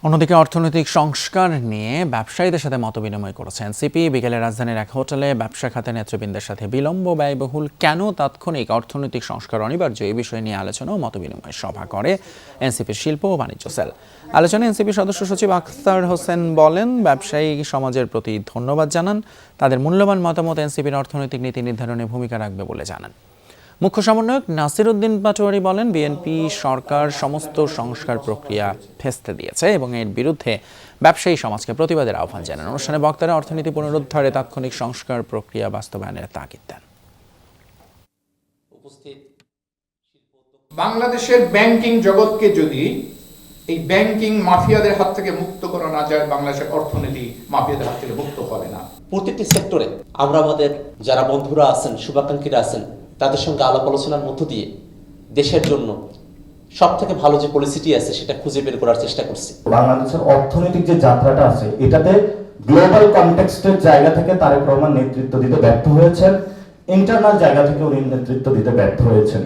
অন্যদিকে অর্থনৈতিক সংস্কার নিয়ে ব্যবসায়ীদের সাথে মতবিনিময় করেছে এনসিপি। বিকেলে রাজধানীর এক হোটেলে ব্যবসা খাতের নেতৃবৃন্দের সাথে বিলম্ব ব্যয়বহুল কেন তাৎক্ষণিক অর্থনৈতিক সংস্কার অনিবার্য এই বিষয় নিয়ে আলোচনা ও মতবিনিময় সভা করে এনসিপির শিল্প ও বাণিজ্য সেল। আলোচনায় এনসিপি সদস্য সচিব আখতার হোসেন বলেন, ব্যবসায়ী সমাজের প্রতি ধন্যবাদ জানান, তাদের মূল্যবান মতামত এনসিপির অর্থনৈতিক নীতি নির্ধারণে ভূমিকা রাখবে বলে জানান। মুখ্য সমন্বয়ক নাসির উদ্দিন পাটোয়ারি বলেন, বিএনপি সরকার সমস্ত সংস্কার প্রক্রিয়া ফেস্তে দিয়েছে এবং এর বিরুদ্ধে ব্যবসায়ী সমাজকে প্রতিবাদের আহ্বান জানান। অনুষ্ঠানে বক্তারা অর্থনীতি পুনরুদ্ধারে তাৎক্ষণিক সংস্কার প্রক্রিয়া বাস্তবায়নের তাগিদ দেন। বাংলাদেশের ব্যাংকিং জগৎকে যদি এই ব্যাংকিং মাফিয়াদের হাত থেকে মুক্ত করা না যায়, বাংলাদেশের অর্থনীতি মাফিয়াদের হাত থেকে মুক্ত হবে না। প্রতিটি সেক্টরে আমরা আমাদের যারা বন্ধুরা আছেন, শুভাকাঙ্ক্ষীরা আছেন, তাদের সঙ্গে আলাপ আলোচনার মধ্য দিয়ে দেশের জন্য সব থেকে ভালো যে পলিসিটি আছে সেটা খুঁজে বের করার চেষ্টা করছি। বাংলাদেশের অর্থনৈতিক যে যাত্রাটা আছে এটাতে গ্লোবাল কনটেক্সটের জায়গা থেকে তারেক রহমান নেতৃত্ব দিতে ব্যর্থ হয়েছেন, ইন্টারনাল জায়গা থেকে উনি নেতৃত্ব দিতে ব্যর্থ হয়েছেন।